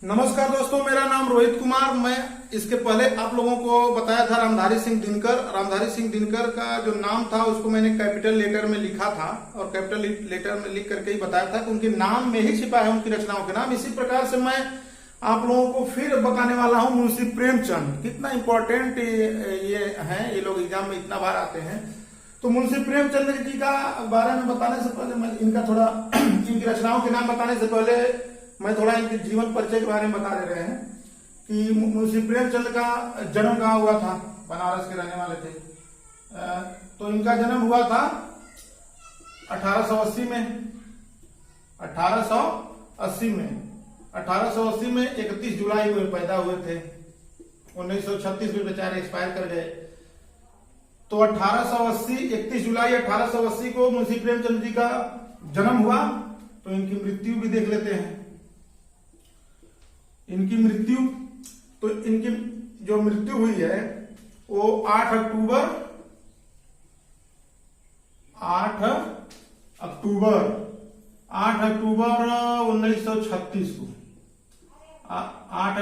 नमस्कार दोस्तों, मेरा नाम रोहित कुमार। मैं इसके पहले आप लोगों को बताया था रामधारी सिंह दिनकर। रामधारी सिंह दिनकर का जो नाम था उसको मैंने कैपिटल लेटर में लिखा था और कैपिटल लेटर में लिख करके ही बताया था कि उनके नाम में ही छिपा है उनकी रचनाओं के नाम। इसी प्रकार से मैं आप लोगों को फिर बताने वाला हूं मुंशी प्रेमचंद। कितना इंपॉर्टेंट ये है, ये लोग एग्जाम में इतना बार आते हैं। तो मुंशी प्रेमचंद जी का बारे में बताने से पहले मैं इनका थोड़ा इनकी रचनाओं के नाम बताने से पहले मैं थोड़ा इनके जीवन परिचय के बारे में बता दे रहे हैं कि मुंशी प्रेमचंद का जन्म कहाँ हुआ था। बनारस के रहने वाले थे। तो इनका जन्म हुआ था 1880 में। 1880 में 31 जुलाई में पैदा हुए थे। 1936 में बेचारे एक्सपायर कर गए। तो 31 जुलाई 1880 को मुंशी प्रेमचंद जी का जन्म हुआ। तो इनकी मृत्यु भी देख लेते हैं। इनकी जो मृत्यु हुई है वो 8 अक्टूबर 1936 को 8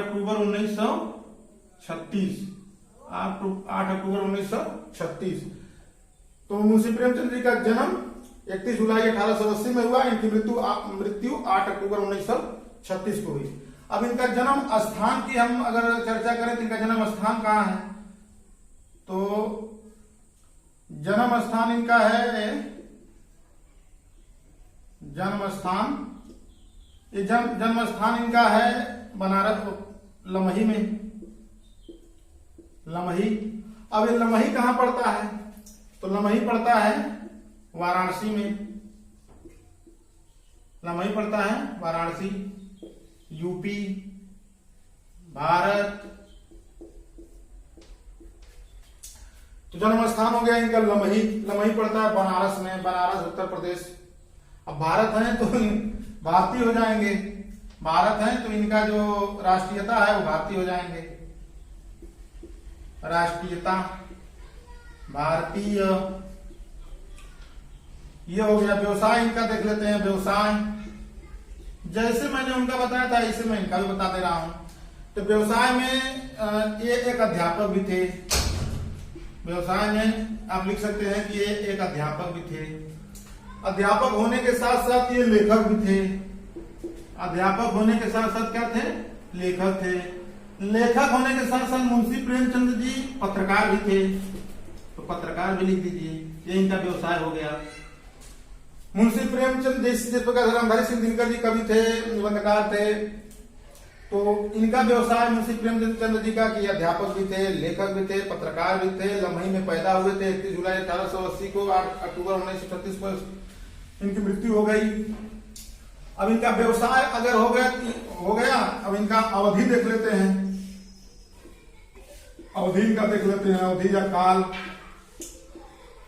अक्टूबर 1936। तो मुंशी प्रेमचंद जी का जन्म 31 जुलाई 1880 में हुआ। इनकी मृत्यु 8 अक्टूबर 1936 को हुई। अब इनका जन्म स्थान की हम अगर चर्चा करें तो इनका जन्म स्थान कहाँ है, तो जन्म स्थान इनका है जन्म स्थान इनका है बनारस लमही में। लमही, अब ये लमही कहाँ पड़ता है, तो लमही पड़ता है वाराणसी में। लमही पड़ता है वाराणसी, यूपी, भारत। तो जन्म स्थान हो गया इनका लमही। लमही पड़ता है बनारस में, बनारस उत्तर प्रदेश। अब भारत है तो भारतीय हो जाएंगे। भारत है तो इनका जो राष्ट्रीयता है वो भारतीय हो जाएंगे। राष्ट्रीयता भारतीय, ये हो गया। व्यवसाय इनका देख लेते हैं। व्यवसाय जैसे मैंने उनका बताया था इसे मैं इनका भी बता दे रहा हूं। तो व्यवसाय में ये एक अध्यापक भी थे। व्यवसाय में आप लिख सकते हैं कि ये एक अध्यापक भी थे। अध्यापक होने के साथ साथ ये लेखक भी थे। अध्यापक होने के साथ साथ क्या थे, लेखक थे। लेखक होने के साथ साथ मुंशी प्रेमचंद जी पत्रकार भी थे। तो पत्रकार भी लिख दीजिए, ये इनका व्यवसाय हो गया। मुंशी प्रेमचंद जिस प्रकार रामधारी सिंह दिनकर जी कवि थे, निबंधकार थे, तो इनका व्यवसाय मुंशी प्रेमचंद जी का कि अध्यापक भी थे, लेखक भी थे, पत्रकार भी थे। लमही में पैदा हुए थे 31 जुलाई 1880 को। 8 अक्टूबर 1936 को इनकी मृत्यु हो गई। अब इनका व्यवसाय अगर हो गया, अब इनका अवधि देख लेते हैं। अवधि इनका देख लेते हैं, अवधि या काल।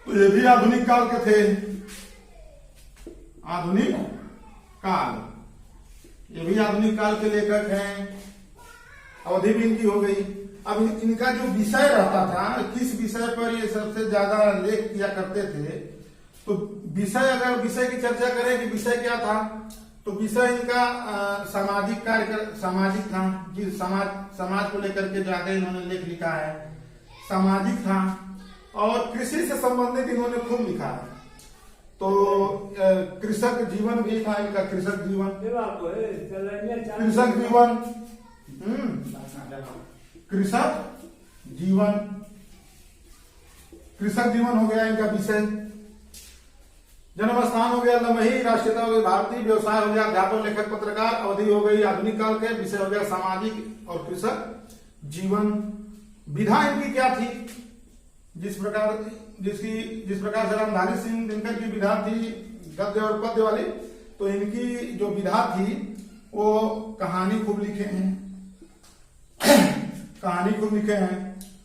तो ये भी आधुनिक काल के थे। आधुनिक काल, ये भी आधुनिक काल के लेखक हैं। अवधि भी इनकी हो गई। अब इनका जो विषय रहता था, किस विषय पर ये सबसे ज्यादा लेख किया करते थे, तो अगर विषय की चर्चा करें कि विषय क्या था, तो विषय इनका सामाजिक था। कि समाज को लेकर के ज्यादा इन्होंने लेख लिखा है, सामाजिक था। और कृषि से संबंधित इन्होंने खूब लिखा है। तो कृषक जीवन भी था इनका। कृषक जीवन हो गया इनका विषय। जन्म स्थान हो गया लमही, राष्ट्रीयता हो गई भारतीय, व्यवसाय हो गया अध्यापक, लेखक, पत्रकार। अवधि हो गई आधुनिक काल के, विषय हो गया सामाजिक और कृषक जीवन। विधा इनकी क्या थी, जिस प्रकार से रामधारी सिंह दिनकर की विधा थी गद्य और पद्य वाली, तो इनकी जो विधा थी वो कहानी खूब लिखे हैं।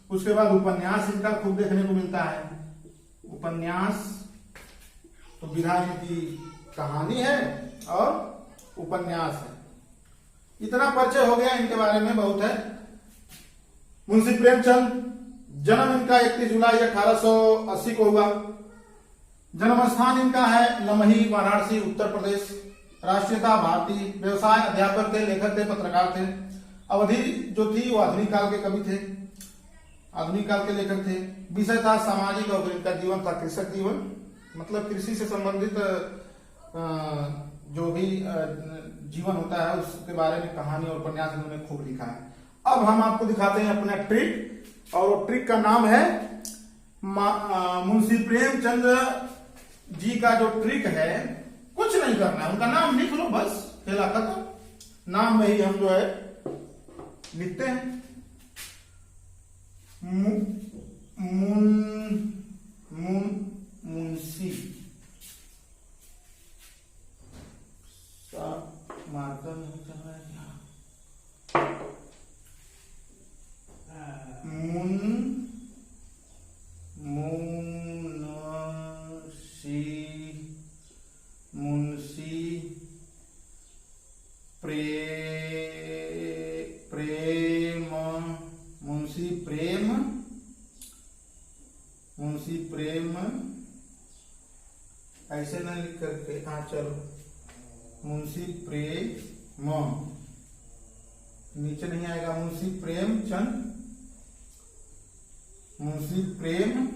उसके बाद उपन्यास इनका खूब देखने को मिलता है। उपन्यास, तो विधा इनकी कहानी है और उपन्यास है। इतना परिचय हो गया इनके बारे में, बहुत है। मुंशी प्रेमचंद, जन्म इनका 31 जुलाई 1880 को हुआ। जन्म स्थान इनका है लमही, वाराणसी, उत्तर प्रदेश। राष्ट्रीयता भारतीय, व्यवसाय अध्यापक थे, लेखक थे, पत्रकार थे। अवधि जो थी वो आधुनिक काल के कवि थे, आधुनिक काल के लेखक थे। विषय था सामाजिक और इनका जीवन था कृषक जीवन, मतलब कृषि से संबंधित जो भी जीवन होता है उसके बारे में कहानी और उपन्यास इन्होंने खूब लिखा है। अब हम आपको दिखाते हैं अपना ट्रिक, और वो ट्रिक का नाम है मुंशी प्रेमचंद्र जी का जो ट्रिक है, कुछ नहीं करना है, उनका नाम लिख लो बस, खेला खत्म। नाम में ही हम जो है लिखते हैं मुंशी मार्कर नहीं चल रहा है क्या? मुंशी प्रेम ऐसे ना लिख करके, हाँ चलो, मुंशी प्रेम, नीचे नहीं आएगा, मुंशी प्रेमचंद, मुंशी प्रेमचंद,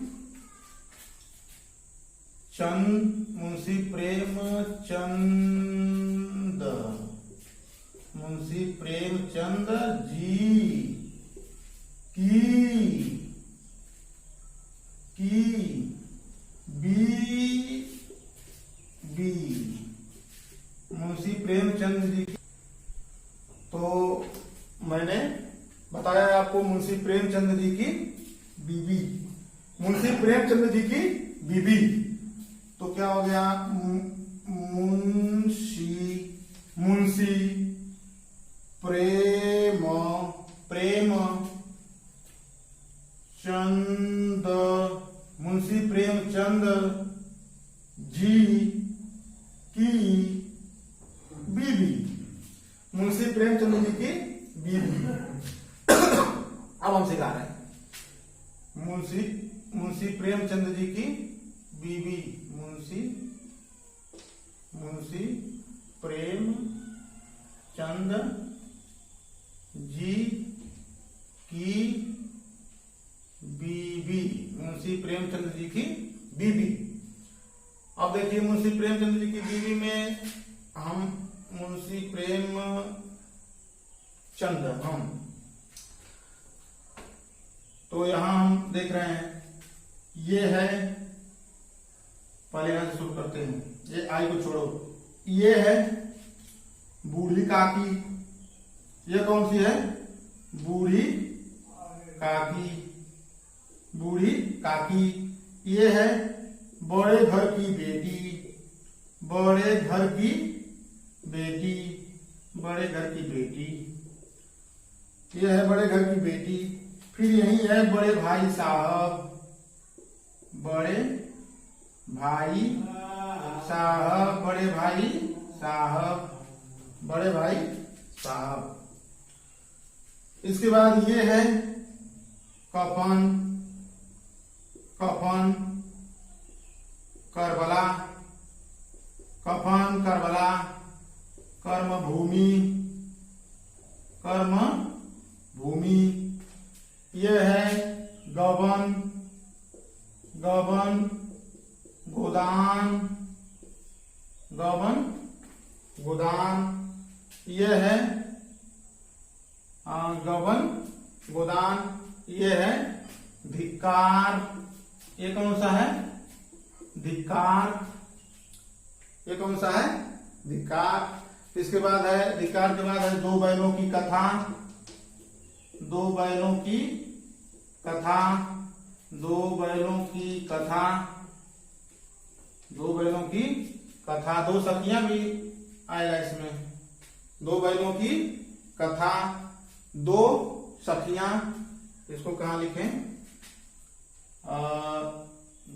मुंशी प्रेमचंद जी की बी, मुंशी प्रेमचंद जी। तो मैंने बताया आपको मुंशी प्रेमचंद जी की बीबी, मुंशी प्रेमचंद जी की बीबी, तो क्या हो गया? मुंशी मुंशी प्रेमचंद जी की बीबी, मुंशी प्रेमचंद जी की बीबी। अब हम सिखा रहे हैं मुंशी प्रेमचंद जी की बीबी, मुंशी प्रेमचंद जी की बीबी, मुंशी प्रेमचंद जी की बीबी। अब देखिए मुंशी प्रेमचंद जी की बीबी में हम मुंशी प्रेमचंद, हम तो यहां हम देख रहे हैं, ये है, पहले यहां से शुरू करते हैं, ये आई को छोड़ो, ये है बूढ़ी काकी, ये कौन सी है? बूढ़ी काकी, बूढ़ी काकी। ये है बड़े घर की बेटी, बड़े घर की बेटी, बड़े घर की बेटी, ये है बड़े घर की बेटी। फिर यही है बड़े भाई साहब, बड़े भाई साहब, बड़े भाई साहब, बड़े भाई साहब। इसके बाद ये है कफन, कफन करबला, कफन करबला, कर्म भूमि, कर्म भूमि। यह है गबन, गबन गोदान, गबन गोदान। यह है गबन गोदान। यह है धिक्कार, ये कौन सा है? धिक्कार, ये कौन सा है? धिक्कार। इसके बाद है, धिक्कार के बाद है दो बैलों की कथा, दो बैलों की कथा, दो बैलों की कथा, दो बैलों की कथा। दो सखियां भी आएगा इसमें, दो बैलों की कथा, दो सखियां। इसको कहां लिखें?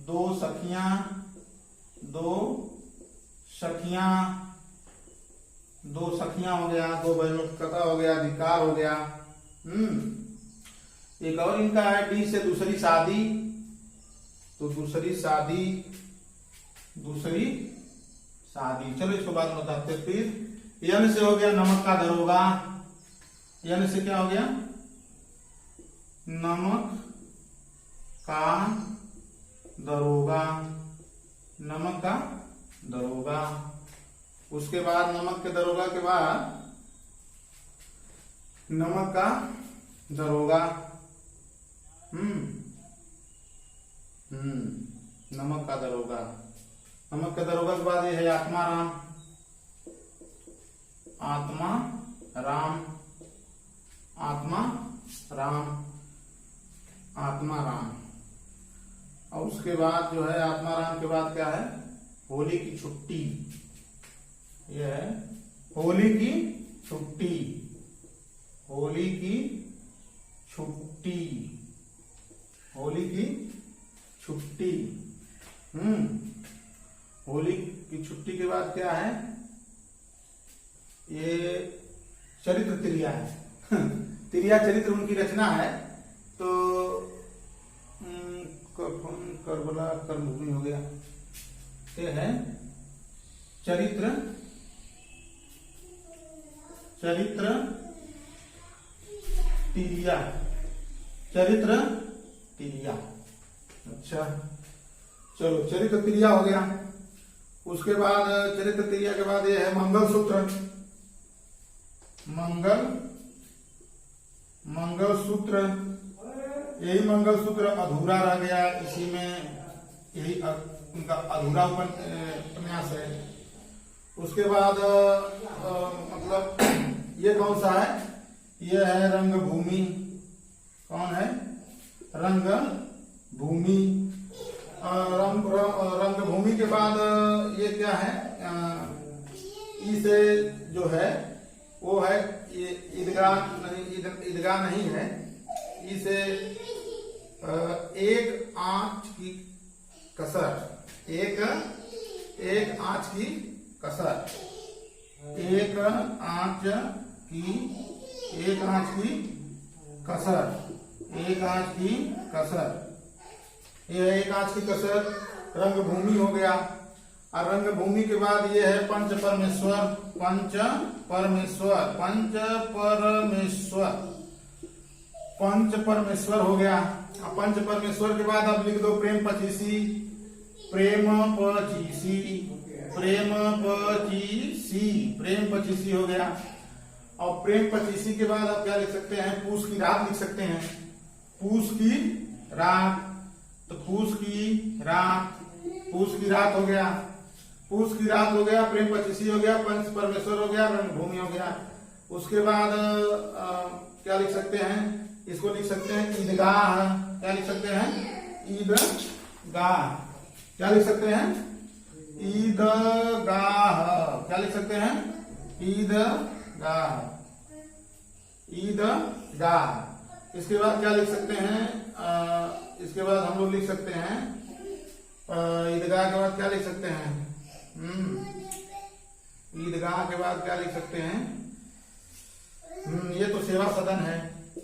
दो सखियां, दो सखियां, दो सखियां हो गया, दो बैलों की कथा हो गया, धिक्कार हो गया। एक और इनका है डी से दूसरी शादी, तो दूसरी शादी, दूसरी शादी। चलो इसको बाद में बताते हैं। फिर यन से हो गया नमक का दरोगा। यन से क्या हो गया? नमक का दरोगा। नमक का दरोगा। उसके बाद नमक के दरोगा के बाद नमक का दरोगा। नमक का दरोगा। नमक के दरोगा के बाद ये है आत्माराम। आत्मा राम। आत्मा राम। आत्मा राम। और उसके बाद जो है आत्माराम के बाद क्या है? होली की छुट्टी। यह है होली की छुट्टी। होली की छुट्टी। होली की छुट्टी। होली की छुट्टी के बाद क्या है? ये चरित्र त्रिया है। त्रिया चरित्र उनकी रचना है। तो करबला कर्मभूमि हो गया। ये है चरित्र। चरित्र त्रिया। चरित्र त्रिया। अच्छा चलो चरित्र त्रिया हो गया। उसके बाद चरित्र त्रिया के बाद ये है मंगलसूत्र। मंगलसूत्र। यही मंगलसूत्र अधूरा रह गया। इसी में यही उनका अधूरा उपन्यास है। उसके बाद मतलब ये कौन सा है? ये है रंगभूमि। कौन है? रंगभूमि। रंगभूमि के बाद ये क्या है? इसे जो है वो है ये ईदगाह नहीं है। इसे एक आंच की कसर। एक आंच की कसर। एक आंच की कसर। एक आंच की कसर। यह एक आंच की कसर रंगभूमि हो गया। और रंगभूमि के बाद ये है पंच परमेश्वर। पंच परमेश्वर। पंच परमेश्वर। पंच परमेश्वर हो गया। पंच परमेश्वर के बाद अब लिख दो प्रेम पचीसी। प्रेम पचीसी। प्रेम पचीसी। प्रेम पचीसी हो गया। और प्रेम पचीसी के बाद आप क्या लिख सकते हैं? पूस की रात लिख सकते हैं। पूस की रात। तो पूस की रात। पूस की रात हो गया। पूस की रात हो गया। प्रेम पचीसी हो गया। पंच परमेश्वर हो गया। रंगभूमि हो गया। उसके बाद क्या लिख सकते हैं? इसको लिख सकते हैं ईदगाह। क्या लिख सकते हैं? ईदगाह। क्या लिख सकते हैं? ईदगाह। क्या लिख सकते हैं? ईदगाह। ईदगाह। इसके बाद क्या लिख सकते हैं? इसके बाद हम लोग लिख सकते हैं ईदगाह के बाद क्या लिख सकते हैं? ईदगाह के बाद क्या लिख सकते हैं? ये तो सेवा सदन है।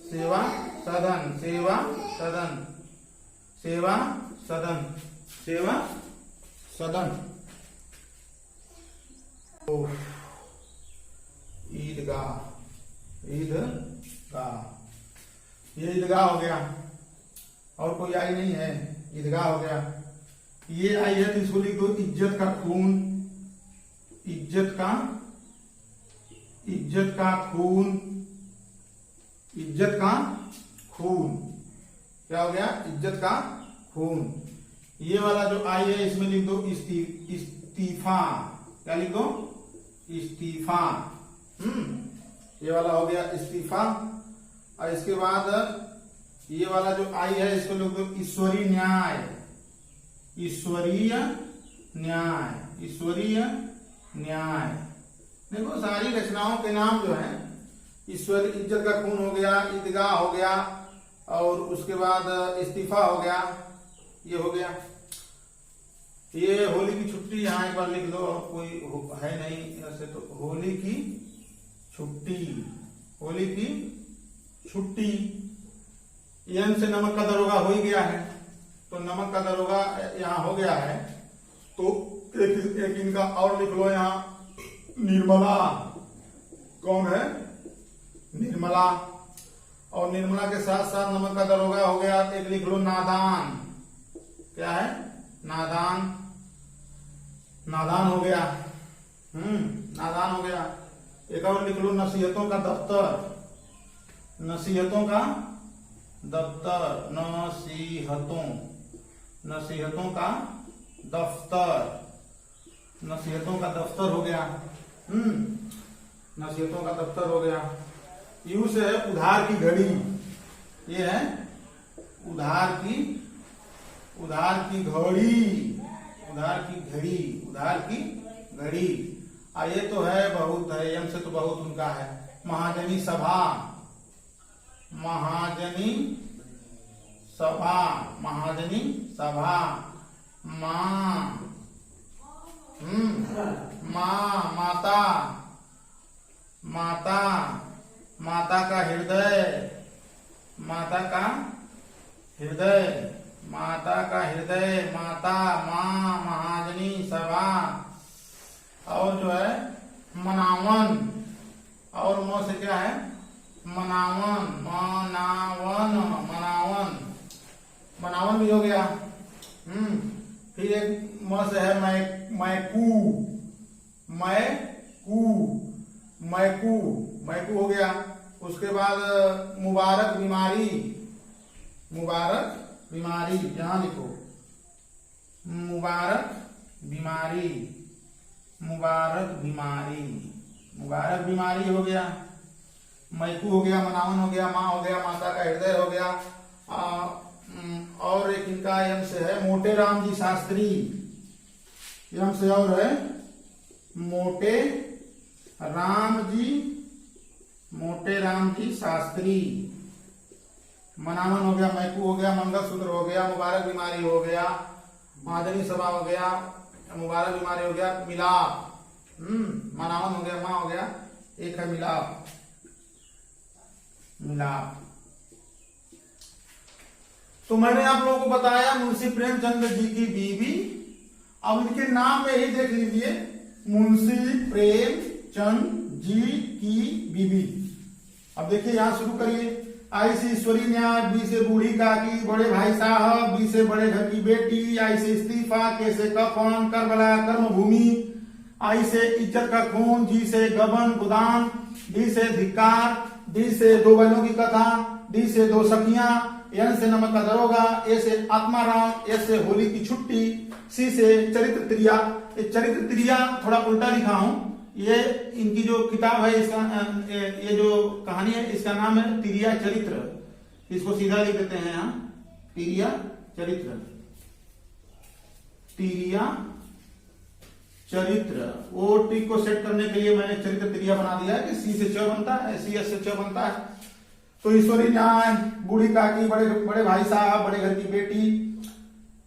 सेवा सदन। सेवा सदन। सेवा सदन। सेवा सदन। ईदगाह। ईदगाह। ये ईदगाह हो गया। और कोई आई नहीं है। ईदगाह हो गया। ये आई है तो इसको लिख दो इज्जत का खून। इज्जत का खून। इज्जत का खून। क्या हो गया? इज्जत का खून। ये वाला जो आई है इसमें लिख दो इस्तीफा। क्या लिख दो? इस्तीफा। ये वाला हो गया इस्तीफा। और इसके बाद ये वाला जो आई है इसको लिख दो ईश्वरीय न्याय। ईश्वरीय न्याय। ईश्वरीय न्याय। देखो सारी रचनाओं के नाम जो है ईश्वर। इज्जत का खून हो गया। ईदगाह हो गया। और उसके बाद इस्तीफा हो गया। ये हो गया। ये होली की छुट्टी यहाँ एक बार लिख दो। कोई है नहीं ऐसे तो होली की छुट्टी। होली की छुट्टी। यन से नमक का दरोगा हो ही गया है। तो नमक का दरोगा यहाँ हो गया है। तो एक इनका और लिख लो यहाँ, निर्मला। कौन है? निर्मला। और निर्मला के साथ साथ नमक का दरोगा हो गया, एक लिख लो नादान। क्या है? नादान। नादान हो गया। नादान हो गया। एक और लिख लो नसीहतों का दफ्तर। नसीहतों का दफ्तर, नसीहतों का दफ्तर, नसीहतों का दफ्तर हो गया। नसीहतों का दफ्तर हो गया। यू से है उधार की घड़ी। ये है उधार की घड़ी, उधार की घड़ी। ये तो है बहुत है, यम से तो बहुत उनका है। महाजनी सभा, महाजनी सभा। माँ, माता का हृदय, माता, माँ, महाजनी सभा। और जो है मनावन, और मो से क्या है? मनावन भी हो गया। फिर एक म से है मैकू हो गया। उसके बाद मुबारक बीमारी, यहां लिखो मुबारक बीमारी हो गया। मैकू हो गया, मनावन हो गया, माँ हो गया, माता का हृदय हो गया। और एक इनका यम से है मोटे राम जी शास्त्री। यम से और है मोटे राम जी शास्त्री। मनावन हो गया, मैकू हो गया, मंगलसूत्र हो गया, मुबारक बीमारी हो गया, महाजनी सभा हो गया, मुबारक बीमारी हो गया, मिलाप। मनावन हो गया, माँ हो गया, एक है मिलाप। तो मैंने आप लोगों को बताया मुंशी प्रेमचंद जी की बीवी। अब इनके नाम में ही देख लीजिए, मुंशी प्रेमचंद जी की बीवी। अब देखिए यहां शुरू करिए। आई से ईश्वरी न्याय, बी से बूढ़ी काकी, बड़े भाई साहब, बी से बड़े घर की बेटी, आई से इस्तीफा, के से कफन, करबला कर्म भूमि, आई से इज्जत का खून, जी से गबन गोदान, डी से धिक्कार, डी से दो बैलों की कथा, डी से दो सखियां, एन से नमक का दरोगा, ए से आत्माराम, एस से होली की छुट्टी, सी से चरित्र त्रिया। चरित्र त्रिया थोड़ा उल्टा लिखा हूं। ये इनकी जो किताब है, इसका ये जो कहानी है, इसका नाम है तिरिया चरित्र। इसको सीधा लिख देते हैं यहाँ, तिरिया चरित्र। वो टिक को सेट करने के लिए मैंने चरित्र त्रिया बना दिया है कि सी से च बनता है, सी एस से च बनता है। तो ईश्वरी न्याय, बूढ़ी काकी, बड़े भाई साहब, बड़े घर की बेटी,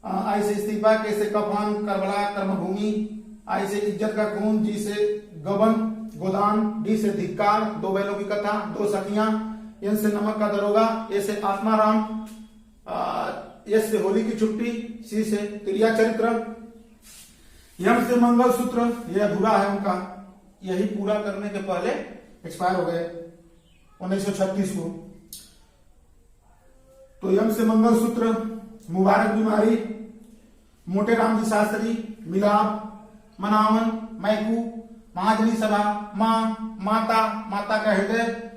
आई से इस्तीफा, के से कफन, करबला कर्म भूमि, आई से इज्जत का खून, जी से गबन गोदान, डी से धिक्कार, दो बैलों की कथा, दो सखियां, एन से नमक का दरोगा, ए से आत्माराम, एस से होली की छुट्टी, सी से तिरिया चरित्र, यम से मंगलसूत्र। यह अधूरा है उनका, यही पूरा करने के पहले एक्सपायर हो गए 1936 को। तो यम से मंगलसूत्र, मुबारक बीमारी, मोटे राम जी शास्त्री, मिलाप, मनावन, मैकू, महाजनी सभा, माँ, माता का हृदय,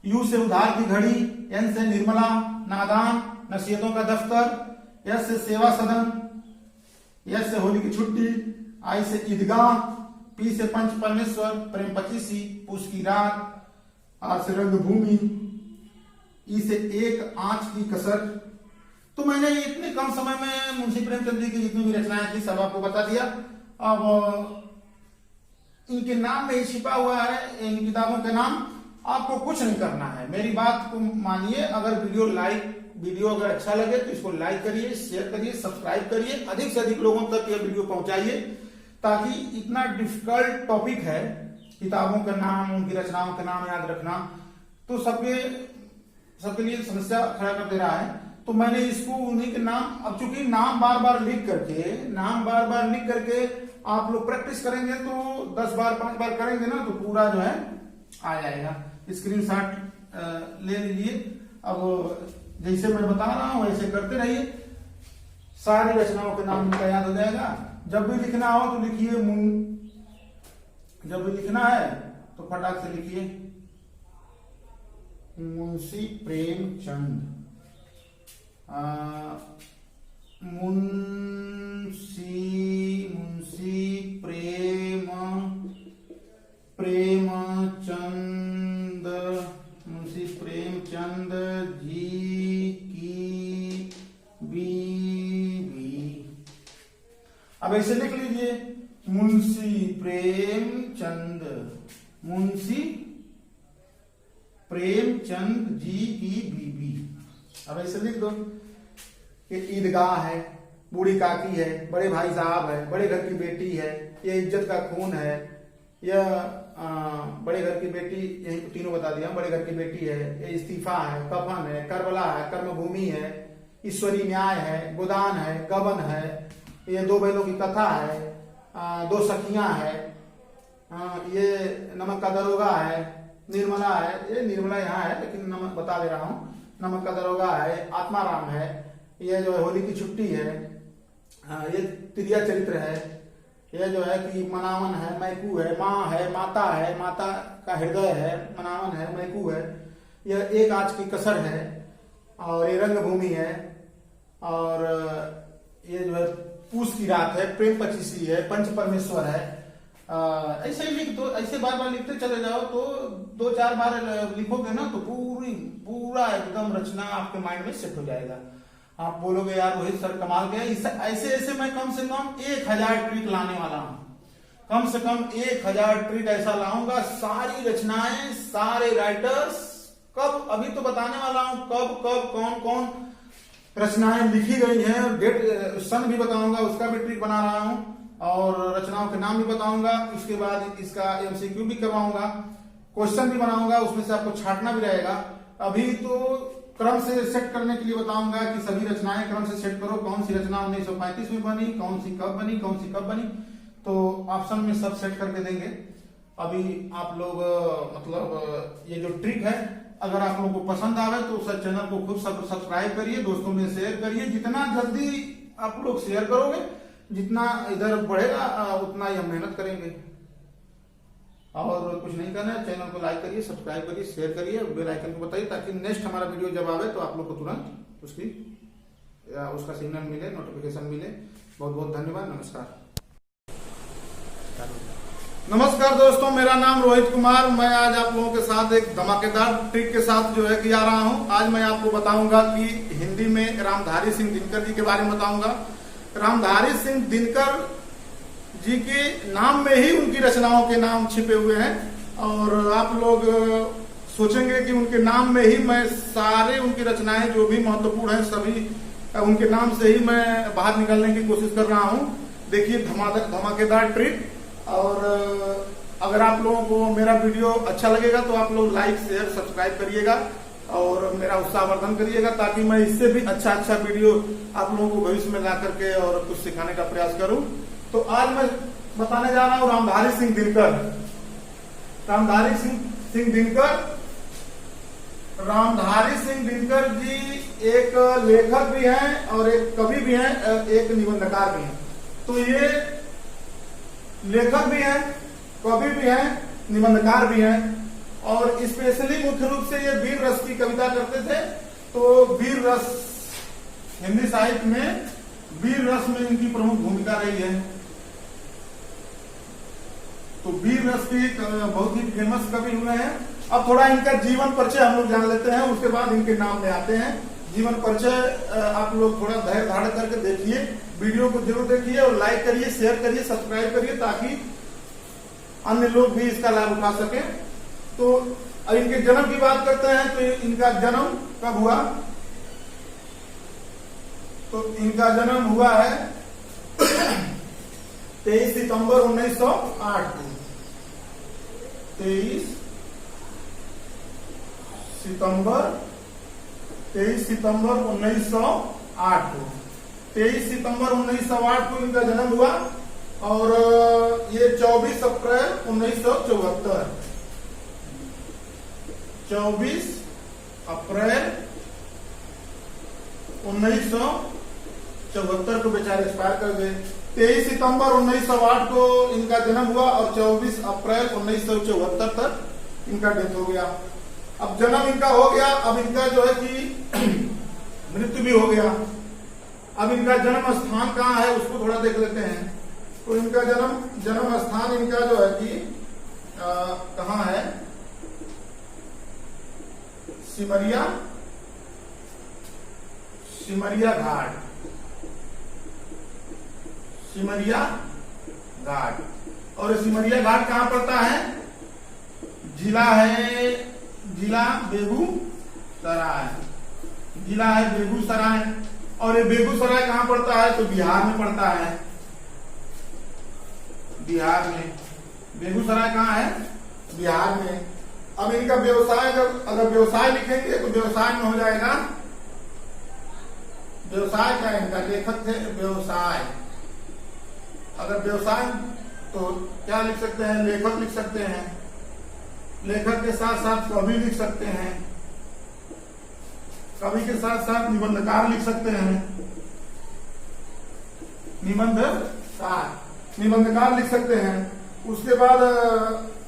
यू से उधार की घड़ी, एन से निर्मला, नादान, नसीहतों का दफ्तर, एस से सेवा सदन, एस से होली की छुट्टी, आई से ईदगाह, पी से पंच परमेश्वर, प्रेम पचीसी, पूस की रात, आर से रंगभूमि, ई से एक आंच की कसर। तो मैंने इतने कम समय में मुंशी प्रेमचंद जी की जितनी भी रचनाएं थी सब आपको बता दिया। अब इनके नाम में ही छिपा हुआ है इन किताबों के नाम। आपको कुछ नहीं करना है, मेरी बात को मानिए। अगर वीडियो अगर अच्छा लगे तो इसको लाइक करिए, शेयर करिए, सब्सक्राइब करिए, अधिक से अधिक लोगों तक ये वीडियो पहुंचाइए, ताकि इतना डिफिकल्ट टॉपिक है किताबों का नाम, उनकी रचनाओं का नाम याद रखना, तो सबके लिए समस्या खड़ा कर दे रहा है। तो मैंने इसको उन्हीं के नाम, अब चूंकि नाम बार बार लिख करके आप लोग प्रैक्टिस करेंगे तो 10 बार 5 बार करेंगे ना तो पूरा जो है आ जाएगा। स्क्रीनशॉट ले लीजिए। अब जैसे मैं बता रहा हूं वैसे करते रहिए, सारी रचनाओं के नाम का याद हो जाएगा। जब भी लिखना हो तो लिखिए जब भी लिखना है तो फटाक से लिखिए मुंशी प्रेमचंद, मुंशी प्रेमचंद जी की बीवी। अब ऐसे लिख लीजिए मुंशी प्रेमचंद जी की बीवी। अब ऐसे लिख दो कि ईदगाह है, बूढ़ी काकी है, बड़े भाई साहब है, बड़े घर की बेटी है, ये इज्जत का खून है, यह बड़े घर की बेटी, यही तीनों बता दिया। बड़े घर की बेटी है, ये इस्तीफा है, कफन है, करबला है, कर्मभूमि है, ईश्वरी न्याय है, गोदान है, गबन है, ये दो बैलों की कथा है, दो सखियां है, ये नमक का दरोगा है, निर्मला है, ये निर्मला यहाँ है लेकिन नमक बता दे रहा हूँ, नमक का दरोगा है, आत्माराम है, ये जो है होली की छुट्टी है, ये त्रिया चरित्र है, ये जो है कि मनावन है, मैकू है, माँ है, माता का हृदय है, मनावन है, मैकू है, यह एक आज की कसर है, और ये रंगभूमि है, और ये जो है पूस की रात है, प्रेम पचीसी है, पंच परमेश्वर है। ऐसे ही लिख दो, ऐसे बार बार लिखते चले जाओ तो 2-4 बार लिखोगे ना तो पूरा एकदम रचना आपके माइंड में सेट हो जाएगा। आप बोलोगे यार रोहित सर कमाल के, ऐसे मैं कम से कम 1000 ट्रिक लाने वाला हूं, कम से कम 1000 ट्रिक ऐसा लाऊंगा। सारी रचनाएं, सारे राइटर्स कब, अभी तो बताने वाला हूं कब कौन रचनाएं लिखी गई हैं, डेट सन भी बताऊंगा, उसका भी ट्रिक बना रहा हूं, और रचनाओं के नाम भी बताऊंगा। इसके बाद इसका एमसीक्यू भी करवाऊंगा, क्वेश्चन भी बनाऊंगा, उसमें से आपको छांटना भी रहेगा। अभी तो क्रम से सेट करने के लिए बताऊंगा कि सभी रचनाएं क्रम से सेट करो, कौन सी रचना 1935 में बनी, कौन सी कब बनी, तो ऑप्शन में सब सेट करके देंगे। अभी आप लोग मतलब ये जो ट्रिक है, अगर आप लोगों को पसंद आवे तो उस चैनल को खूब सब्सक्राइब करिए, दोस्तों में शेयर करिए। जितना जल्दी आप लोग शेयर करोगे, जितना इधर बढ़ेगा उतना ही हम मेहनत करेंगे। और कुछ नहीं करना है, चैनल को लाइक करिए, सब्सक्राइब करिए, शेयर करिए, बेल आइकन को बताइए ताकि नेक्स्ट हमारा वीडियो जब आवे तो आप लोग को तुरंत उसका सिग्नल मिले, नोटिफिकेशन मिले। बहुत बहुत धन्यवाद। नमस्कार दोस्तों, मेरा नाम रोहित कुमार। मैं आज आप लोगों के साथ एक धमाकेदार ट्रिक के साथ जो है कि आ रहा हूं। आज मैं आपको बताऊंगा कि हिंदी में रामधारी सिंह दिनकर जी के बारे में बताऊंगा। रामधारी सिंह दिनकर जी के नाम में ही उनकी रचनाओं के नाम छिपे हुए हैं, और आप लोग सोचेंगे कि उनके नाम में ही मैं सारे उनकी रचनाएं जो भी महत्वपूर्ण है सभी उनके नाम से ही मैं बाहर निकलने की कोशिश कर रहा हूं। देखिए धमाकेदार ट्रिक। और अगर आप लोगों को मेरा वीडियो अच्छा लगेगा तो आप लोग लाइक शेयर सब्सक्राइब करिएगा और मेरा उत्साहवर्धन करिएगा, ताकि मैं इससे भी अच्छा वीडियो आप लोगों को भविष्य में ला करके और कुछ सिखाने का प्रयास करूं। तो आज मैं बताने जा रहा हूं रामधारी सिंह दिनकर। रामधारी सिंह दिनकर जी एक लेखक भी हैं और एक कवि भी हैं, एक निबंधकार भी हैं। तो ये लेखक भी हैं, कवि भी हैं, निबंधकार भी हैं, और स्पेशली मुख्य रूप से ये वीर रस की कविता करते थे। तो वीर रस, हिंदी साहित्य में वीर रस में इनकी प्रमुख भूमिका रही है। तो वीर रस के बहुत ही फेमस कवि हुए हैं। अब थोड़ा इनका जीवन परिचय हम लोग जान लेते हैं, उसके बाद इनके नाम में आते हैं। जीवन परिचय आप लोग थोड़ा धैर्य धारण करके देखिए, वीडियो को जरूर देखिए और लाइक करिए, शेयर करिए, सब्सक्राइब करिए, ताकि अन्य लोग भी इसका लाभ उठा सके। तो अब इनके जन्म की बात करते हैं तो इनका जन्म कब हुआ? तो इनका जन्म हुआ है 23 सितंबर 1908 को। 23 सितंबर 1908 को 23 सितंबर 1908 को इनका जन्म हुआ। और ये 24 अप्रैल 1974, 24 अप्रैल 1974 को बेचारे एक्सपायर कर गए। 23 सितंबर 1908 को इनका जन्म हुआ और 24 अप्रैल 1974 तक इनका डेथ हो गया। अब जन्म इनका हो गया, अब इनका जो है कि मृत्यु भी हो गया। अब इनका जन्म स्थान कहाँ है उसको थोड़ा देख लेते हैं। तो इनका जन्म स्थान इनका जो है कि कहाँ है, सिमरिया घाट, सिमरिया घाट। और सिमरिया घाट कहाँ पड़ता है, जिला बेगूसराय, जिला है बेगूसराय। और ये बेगूसराय कहाँ पड़ता है, तो बिहार में पड़ता है, बिहार में। बेगूसराय कहाँ है, बिहार में। अब इनका व्यवसाय, अगर व्यवसाय लिखेंगे तो व्यवसाय में हो जाएगा, व्यवसाय क्या है इनका, लेखक थे, व्यवसाय। अगर व्यवसाय तो क्या लिख सकते हैं, लेखक लिख सकते हैं। लेखक के साथ साथ कवि लिख सकते हैं, कवि के साथ साथ निबंधकार लिख सकते हैं, निबंधकार लिख सकते हैं। उसके बाद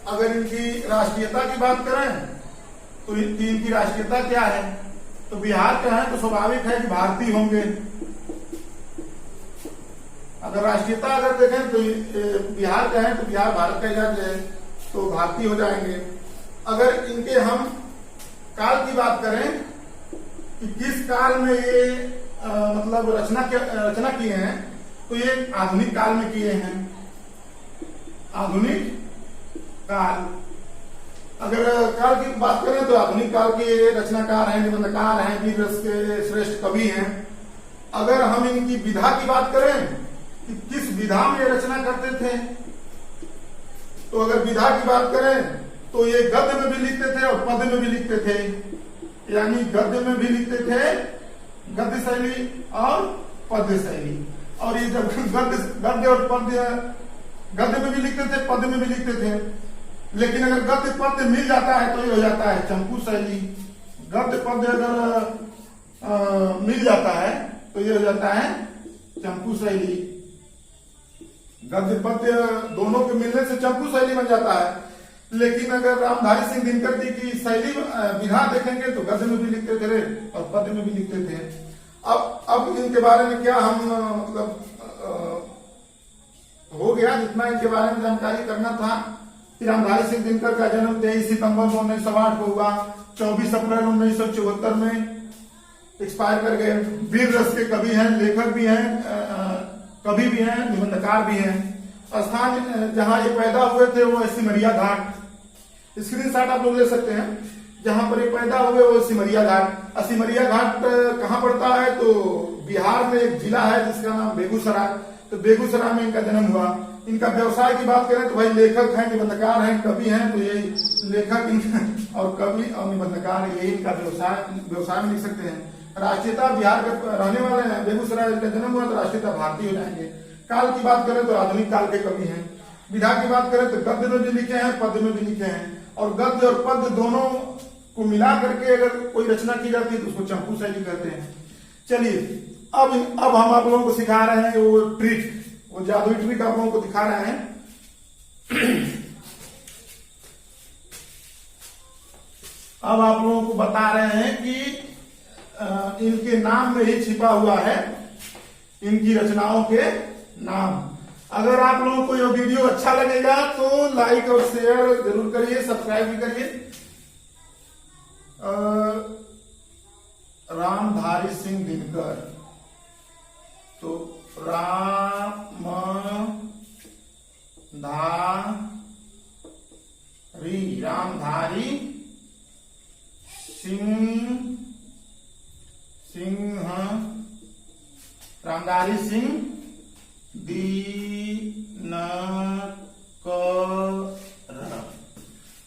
अगर इनकी राष्ट्रीयता की बात करें तो इनकी राष्ट्रीयता क्या है, तो बिहार के हैं तो स्वाभाविक है कि भारतीय होंगे। अगर राष्ट्रीयता अगर देखें तो बिहार के हैं तो बिहार भारत का राज्य है तो भारतीय हो जाएंगे। अगर इनके हम काल की बात करें कि किस काल में ये मतलब रचना किए हैं, तो ये आधुनिक काल में किए हैं, आधुनिक काल। अगर काल की बात करें तो आधुनिक काल के रचनाकार हैं, निबंधकार हैं, वीर रस के श्रेष्ठ कवि हैं। अगर हम इनकी विधा की बात करें कि किस विधा में ये रचना करते थे, तो अगर विधा की बात करें तो ये गद्य में भी लिखते थे और पद्य में भी लिखते थे। यानी गद्य में भी लिखते थे, गद्य शैली और पद्य शैली। और ये जब गद्य और पद्य, गद्य में भी लिखते थे, पद्य में भी लिखते थे। लेकिन अगर गद्य पद्य मिल जाता है तो ये हो जाता है चंपू शैली। गद्य पद्य अगर मिल जाता है तो ये हो जाता है चंपू शैली। गद्य पद्य दोनों के मिलने से चंपू शैली बन जाता है। लेकिन अगर रामधारी सिंह दिनकर जी की शैली विधा देखेंगे तो गद्य में भी लिखते थे और पद्य में भी लिखते थे। अब इनके बारे में क्या हम मतलब हो गया जितना इनके बारे में जानकारी करना था। रामधारी सिंह दिनकर का जन्म 23 सितंबर 1908 को हुआ, 24 अप्रैल 1974 में एक्सपायर कर गए। वीर रस के कवि हैं, लेखक भी हैं, कवि भी हैं, निबंधकार भी हैं। स्थान जहां ये पैदा हुए थे वो सिमरिया घाट, स्क्रीनशॉट आप लोग ले सकते हैं। जहां पर ये पैदा हुए वो सिमरिया घाट। सिमरिया घाट कहां पड़ता है, तो बिहार में एक जिला है जिसका नाम बेगूसराय। तो बेगूसराय में इनका जन्म हुआ। इनका व्यवसाय की बात करें तो भाई लेखक हैं, निबंधकार हैं, कवि हैं। तो ये लेखक और कवि और निबंधकार ये इनका व्यवसाय में लिख सकते हैं। राष्ट्रीयता बिहार के रहने वाले हैं, बेगूसराय का जन्म हुआ तो राष्ट्रीयता भारतीय हो जाएंगे। काल की बात करें तो आधुनिक काल के कवि हैं। विधा की बात करें तो गद्य में भी लिखे हैं, पद्य में भी लिखे हैं। और गद्य और पद्य दोनों को मिला करके अगर कोई रचना की जाती है तो उसको चंपू शैली कहते हैं। चलिए अब हम आप लोगों को सिखा रहे हैं वो ट्रिक, वो जादुई ट्रिक आप लोगों को दिखा रहे हैं। अब आप लोगों को बता रहे हैं कि इनके नाम में ही छिपा हुआ है इनकी रचनाओं के नाम। अगर आप लोगों को यह वीडियो अच्छा लगेगा तो लाइक और शेयर जरूर करिए, सब्सक्राइब भी करिए। रामधारी सिंह दिनकर, तो रामधारी सिंह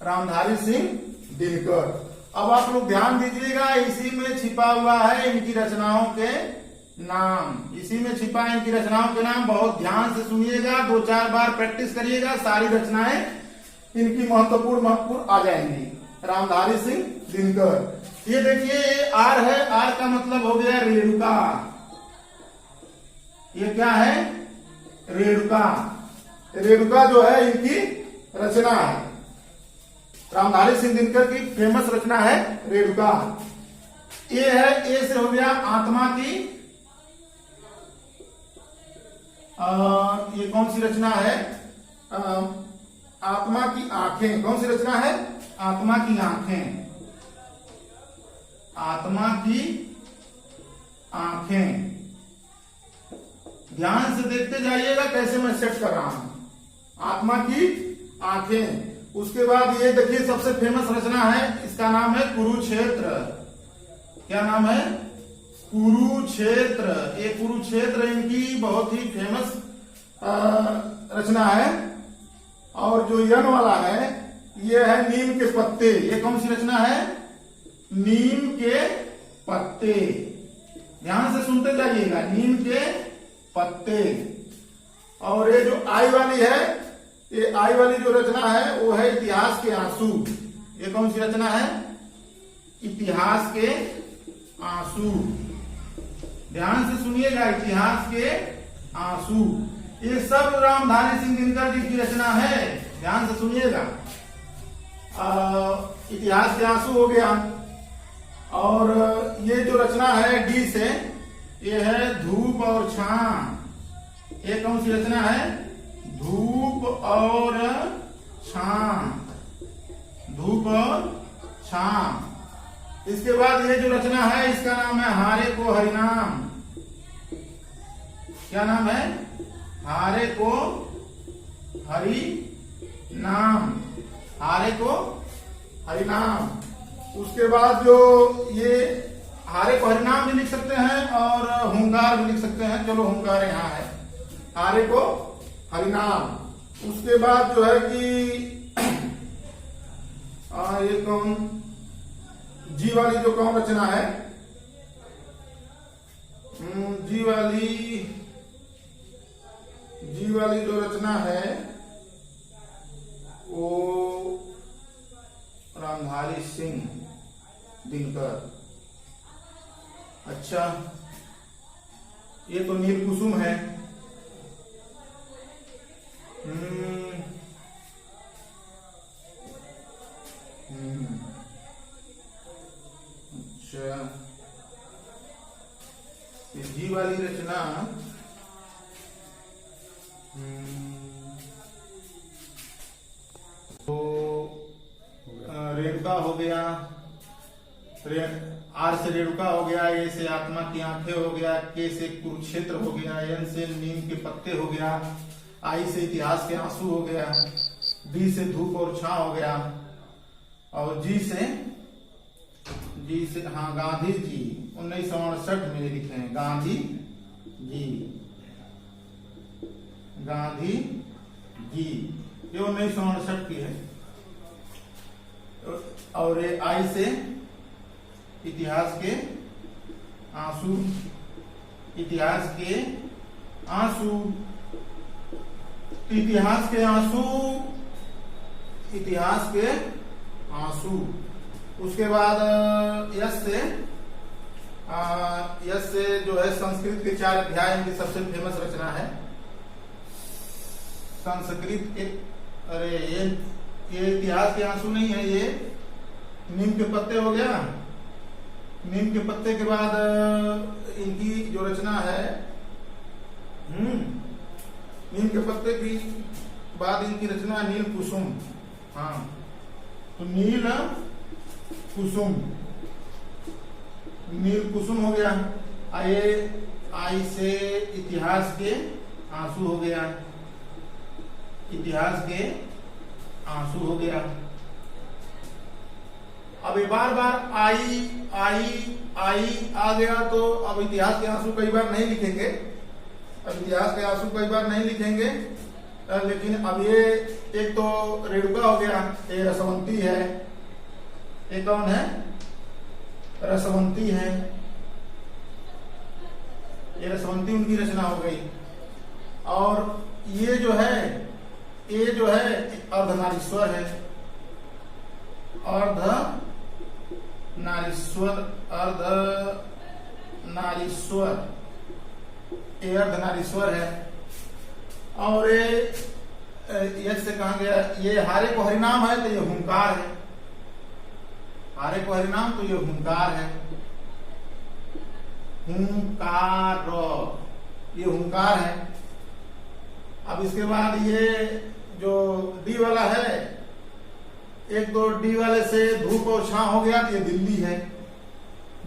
रामधारी सिंह दिनकर। अब आप लोग ध्यान दीजिएगा, इसी में छिपा हुआ है इनकी रचनाओं के नाम। इसी में छिपा है इनकी रचनाओं के नाम। बहुत ध्यान से सुनिएगा, 2-4 बार प्रैक्टिस करिएगा, सारी रचनाएं इनकी महत्वपूर्ण आ जाएंगी। रामधारी सिंह दिनकर। ये देखिए, ये आर है, आर का मतलब हो गया रेणुका। ये क्या है? रेणुका। रेणुका जो है इनकी रचना है। रामधारी सिंह दिनकर की फेमस रचना है रेणुका। ये है, ए से हो गया आत्मा की। ये कौन सी रचना है? आत्मा की आंखें। कौन सी रचना है? आत्मा की आंखें। आत्मा की आंखें। ध्यान से देखते जाइएगा कैसे मैं सेट कर रहा हूं। आत्मा की आंखें। उसके बाद ये देखिए, सबसे फेमस रचना है, इसका नाम है कुरुक्षेत्र। क्या नाम है? कुरुक्षेत्र। ये कुरुक्षेत्र इनकी बहुत ही फेमस रचना है। और जो यन वाला है, ये है नीम के पत्ते। ये कौन सी रचना है? नीम के पत्ते। ध्यान से सुनते जाइएगा, नीम के पत्ते। और ये जो आई वाली है, ये आई वाली जो रचना है वो है इतिहास के आंसू। ये कौन सी रचना है? इतिहास के आंसू। ध्यान से सुनिएगा, इतिहास के आंसू। ये सब रामधारी सिंह दिनकर जी की रचना है। ध्यान से सुनिएगा। इतिहास के आंसू हो गया। और ये जो रचना है डी से, ये है धूप और छां। ये कौन सी रचना है? धूप और छां। धूप और छां। इसके बाद ये जो रचना है, इसका नाम है हारे को हरिनाम। क्या नाम है? हारे को हरि नाम। हारे को हरिनाम। उसके बाद जो ये हारे को हरिनाम भी लिख सकते हैं और हुंकार भी लिख सकते हैं। चलो, हुंकार यहाँ है। हारे को हरिनाम। उसके बाद जो है कि ये कौन, जी वाली जो कौन रचना है, जी वाली जो रचना है वो रामधारी सिंह दिनकर। अच्छा, ये तो नील कुसुम है। अच्छा, ये जी वाली रचना तो रेणुका हो गया। आर से रेणुका हो गया। ए से आत्मा की आंखें हो गया। के से कुरुक्षेत्र हो गया। एन से नीम के पत्ते हो गया। आई से इतिहास के आंसू हो गया। डी से धूप और छां हो गया। और जी से हाँ, गांधी जी 1968 में लिखे हैं। गांधी जी। गांधी जी ये 1968 की है। और ये आई से इतिहास के आंसू। इतिहास के आंसू। इतिहास के आंसू। इतिहास के आंसू। उसके बाद यश से जो है संस्कृत के 4 अध्याय इनकी सबसे फेमस रचना है। संस्कृत के, अरे ये इतिहास के आंसू नहीं है, ये नीम के पत्ते हो गया। नीम के पत्ते के बाद इनकी जो रचना है, नीम के पत्ते की बाद इनकी रचना नील कुसुम। हाँ, तो नील कुसुम। नील कुसुम हो गया। आई से इतिहास के आंसू हो गया। इतिहास के आंसू हो गया। अब बार बार आई आ गया, तो अब इतिहास के आंसू कई बार नहीं लिखेंगे। अब इतिहास के आंसू कई बार नहीं लिखेंगे, लेकिन अब ये एक तो रेणुका हो गया, ये रसवंती है। ये कौन है? रसवंती है। ये रसवंती उनकी रचना हो गई। और ये जो है अर्धनारीश्वर है, ये अर्धनारीश्वर है। और ये यश से कहा गया, ये हारे को हरिनाम है तो ये हुंकार है, हारे को हरिनाम तो ये हुंकार है, हुंकार, ये हुंकार है। अब इसके बाद ये जो डी वाला है, एक तो डी वाले से धूप और छां हो गया तो ये दिल्ली है,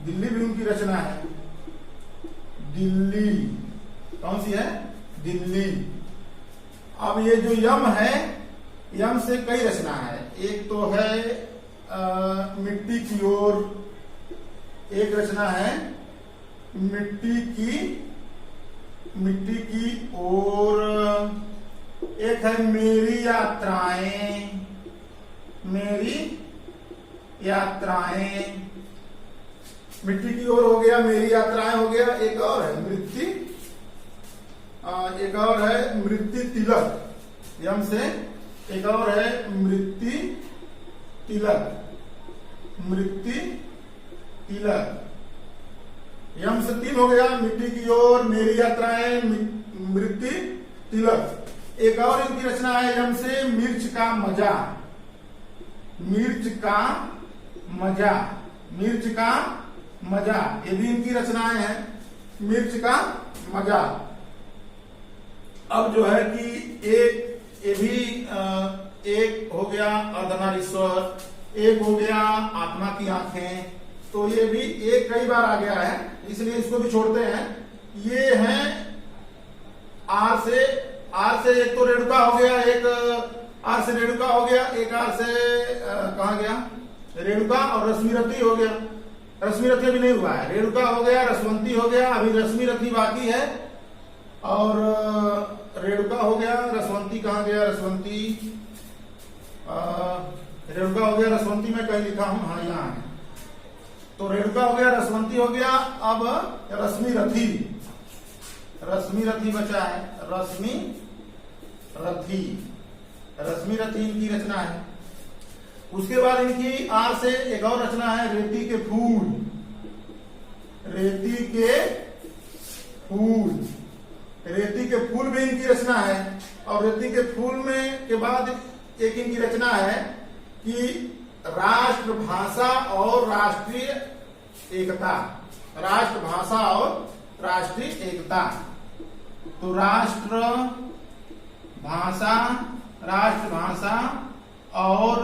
दिल्ली भी उनकी रचना है। दिल्ली कौन सी है? दिल्ली। अब ये जो यम है, यम से कई रचना है। एक तो है मिट्टी की ओर, एक रचना है मिट्टी की ओर, एक है मेरी यात्राएं, मिट्टी की ओर हो गया, मेरी यात्राएं हो गया। एक और है मृत्यु तिलक, यम से एक और है मृत्यु तिलक, यम से 3 हो गया, मिट्टी की ओर, मेरी यात्राएं, मृत्यु तिलक। एक और इनकी रचना है यम से मिर्च का मजा, ये भी इनकी रचनाएं हैं, मिर्च का मजा। अब जो है कि ये भी एक हो गया अर्धनारीश्वर, एक हो गया आत्मा की आंखें, तो ये भी एक कई बार आ गया है, इसलिए इसको भी छोड़ते हैं। ये हैं आर से एक तो रेणुका हो गया, एक आर से रेणुका हो गया, एक आर से कहा गया रेणुका, और रश्मिरथी हो गया। रश्मिरथी अभी नहीं हुआ है, रेणुका हो गया, रसवंती हो गया, अभी रश्मिरथी बाकी है। और रेणुका हो गया, रसवंती कहाँ गया? रेणुका हो गया, रसवंती में कहीं लिखा हूं, हाँ यहाँ है। तो रेणुका हो गया, रसवंती हो गया, अब रश्मिरथी बचा है, रश्मिरथी इनकी रचना है। उसके बाद इनकी आर से एक और रचना है रेती के फूल, रेती के फूल भी इनकी रचना है। और रेती के फूल में के बाद एक इनकी रचना है कि राष्ट्रभाषा और राष्ट्रीय एकता, राष्ट्रभाषा और राष्ट्रीय एकता। तो राष्ट्रभाषा और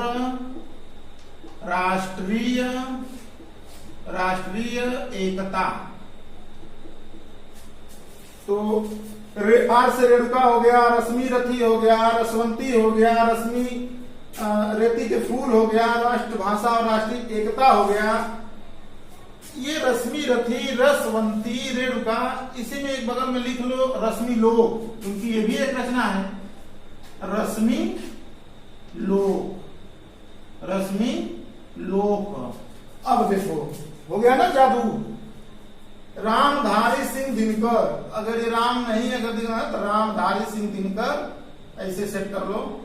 राष्ट्रीय एकता। तो आर से रेणुका हो गया, रश्मिरथी हो गया, रसवंती हो गया, रेती के फूल हो गया, राष्ट्रभाषा और राष्ट्रीय एकता हो गया। ये रश्मिरथी, रसवंती, रेणुका, इसी में एक बगल में लिख लो रश्मिलोक, उनकी ये भी एक रचना है, रश्मिलोक। अब देखो हो गया ना जादू। रामधारी सिंह दिनकर, अगर ये राम नहीं अगर दिखा तो रामधारी सिंह दिनकर ऐसे सेट कर लो,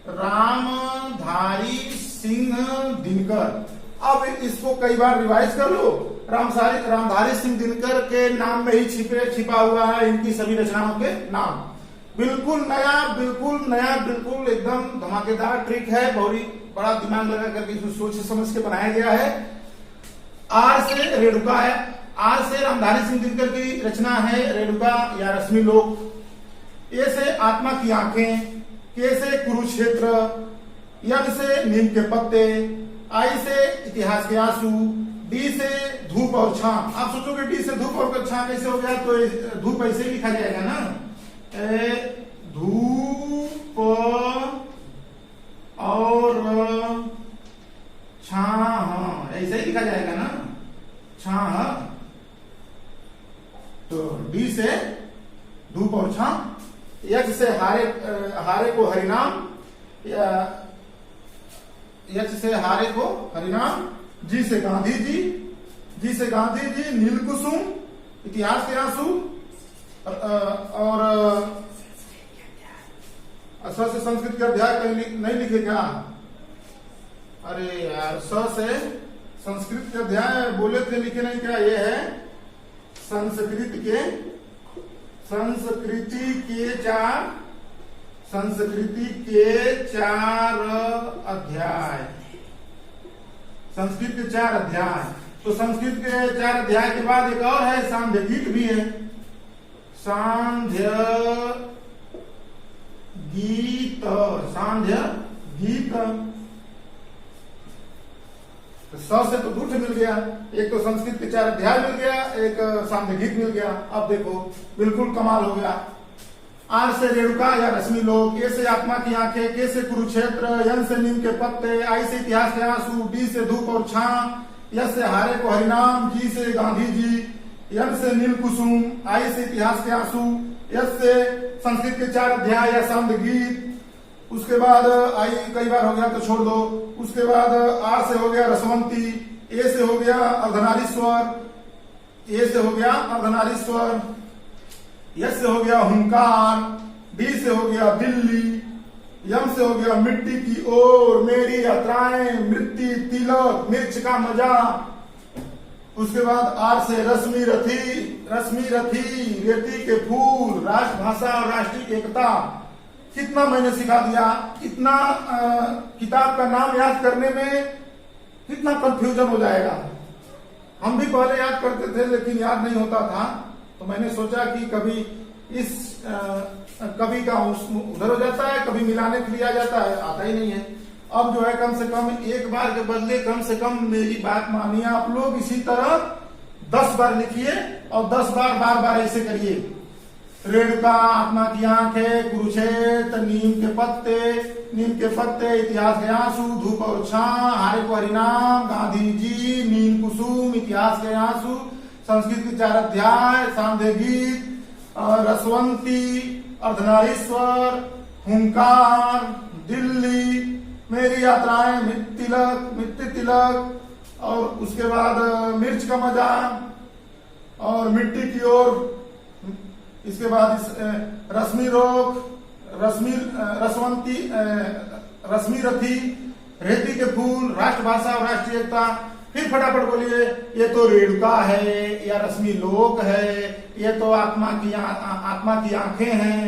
रामधारी सिंह दिनकर। अब इसको कई बार रिवाइज कर लो, रामधारी सिंह दिनकर के नाम में ही छिपा हुआ है इनकी सभी रचनाओं के नाम। बिल्कुल नया, बिल्कुल एकदम धमाकेदार ट्रिक है, बहुत ही बड़ा दिमाग लगा करके इसको सोच समझ के बनाया गया है। आर से रेणुका है, आर से रामधारी सिंह दिनकर की रचना है रेणुका या रश्मिलोक। ए से आत्मा की आंखें, के से कुरुक्षेत्र, यम से नीम के पत्ते, आई से इतिहास के आंसू, डी से धूप और छां। आप सोचोगे डी से धूप और छां कैसे हो गया, तो धूप ऐसे ही लिखा जाएगा ना, धूप और छां, ऐसे ही लिखा जाएगा ना, छां। तो डी से धूप और छां, यक्ष से हारे को हरिनाम, यक्ष से हारे को हरिनाम, जी से गांधी जी, नील कुसुम, इतिहास के आंसू, और स से संस्कृत के अध्याय कहीं नहीं लिखे क्या? अरे यार, स से संस्कृत के अध्याय बोले थे, लिखे नहीं क्या? ये है संस्कृति के 4 अध्याय, संस्कृत के 4 अध्याय। तो संस्कृत के 4 अध्याय के बाद एक और है, सांध्य गीत भी है। सांध्य गीत स से तो दूठ मिल गया, एक तो संस्कृत के 4 अध्याय मिल गया, एक सांध्य गीत मिल गया। अब देखो बिल्कुल कमाल हो गया। आर से रेणुका या रश्मि लोक, ए से आत्मा की आंखें, के से कुरुक्षेत्र, यन से नीम के पत्ते, आई से इतिहास के आंसू, डी से धूप और छां, यस से हारे को हरिनाम, जी से गांधी जी, यन से नील कुसुम, आई से इतिहास के आंसू, यस से संस्कृत के 4 अध्याय या सांध्य गीत। उसके बाद आई कई बार हो गया तो छोड़ दो। उसके बाद आर से हो गया रसवंती, ए से हो गया अर्धनारीश्वर, यस से हो गया हुंकार, डी से हो गया दिल्ली, यम से हो गया मिट्टी की ओर, मेरी यात्राएं, मृत्यु, तिलक, मिर्च का मजा। उसके बाद आर से रश्मि रथी, रेती के फूल, राष्ट्रभाषा और राष्ट्रीय एकता। कितना मैंने सिखा दिया। इतना किताब का नाम याद करने में कितना कंफ्यूजन हो जाएगा। हम भी पहले याद करते थे लेकिन याद नहीं होता था, तो मैंने सोचा कि कभी कभी का उधर हो जाता है, कभी मिलाने के लिए आ जाता है, आता ही नहीं है। अब जो है कम से कम एक बार के बदले कम से कम मेरी बात मानिए आप लोग, इसी तरह 10 बार लिखिए और 10 बार ऐसे करिए। रेणुका, आत्मा की आंखें, कुरुक्षेत्र, नीम के पत्ते, इतिहास के आंसू, धूप और छां, हारे को हरिनाम, गांधी जी, नील कुसुम, इतिहास के आंसू, संस्कृत के 4 अध्याय, सांध्य गीत, रसवंती, अर्धनारीश्वर, हुंकार, दिल्ली, मेरी यात्राएं, मृत्यु तिलक, और उसके बाद मिर्च का मजा और मिट्टी की ओर। इसके बाद रश्मि रथी, रेती के फूल, राष्ट्रभाषा और राष्ट्रीय एकता। फिर फटाफट बोलिए, ये तो रेणुका है या रश्मि लोक है, ये तो आत्मा की आंखें हैं,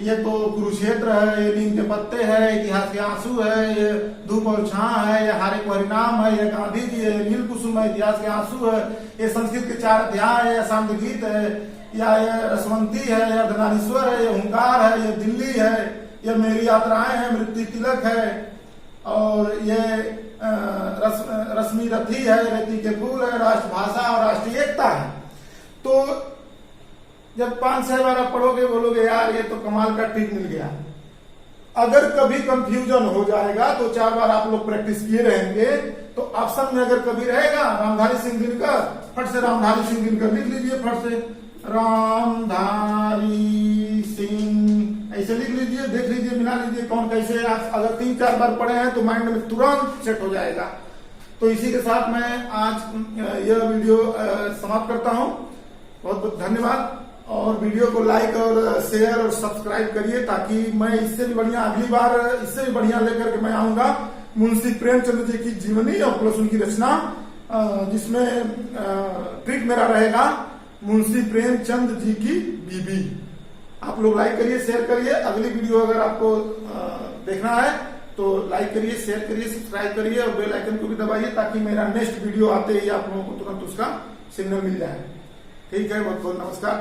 ये तो कुरुक्षेत्र है, ये नीम के पत्ते है, इतिहास के आंसू है, ये धूप और छां है, ये हारे को हरिनाम है, ये गांधी जी है, नील कुसुम है, इतिहास के आंसू है, ये संस्कृत के 4 अध्याय है, या सांध्य गीत है, या ये रसवंती है, या अर्धनारीश्वर है, ये हुंकार है, ये दिल्ली है, ये मेरी यात्राएं है, मृत्यु तिलक है, और ये रश्मि रथी है, रेती के फूल है, राष्ट्रभाषा और राष्ट्रीय एकता है। तो जब 5-6 बार आप पढ़ोगे बोलोगे यार ये तो कमाल का ट्रिक मिल गया। अगर कभी कंफ्यूजन हो जाएगा तो 4 बार आप लोग प्रैक्टिस किए रहेंगे, तो ऑप्शन में अगर कभी रहेगा रामधारी सिंह दिनकर, फट से रामधारी सिंह दिनकर लिख लीजिए, फट से रामधारी सिंह ऐसे लिख लीजिए, देख लीजिए, मिला लीजिए कौन कैसे। आप अगर 3-4 बार पढ़े हैं तो माइंड में तुरंत सेट हो जाएगा। तो इसी के साथ मैं आज यह वीडियो समाप्त करता हूं। बहुत बहुत धन्यवाद, और वीडियो को लाइक और शेयर और सब्सक्राइब करिए, ताकि मैं इससे भी बढ़िया अगली बार इससे भी बढ़िया लेकर के मैं आऊंगा मुंशी प्रेमचंद जी की जीवनी और प्लस उनकी रचना, जिसमें ट्रिक मेरा रहेगा मुंशी प्रेमचंद जी की बीबी। आप लोग लाइक करिए, शेयर करिए। अगली वीडियो अगर आपको देखना है तो लाइक करिए, शेयर करिए, सब्सक्राइब करिए और बेल आइकन को भी दबाइए, ताकि मेरा नेक्स्ट वीडियो आते ही आप लोगों को तुरंत उसका सिग्नल मिल जाए। ठीक है, बहुत बहुत नमस्कार।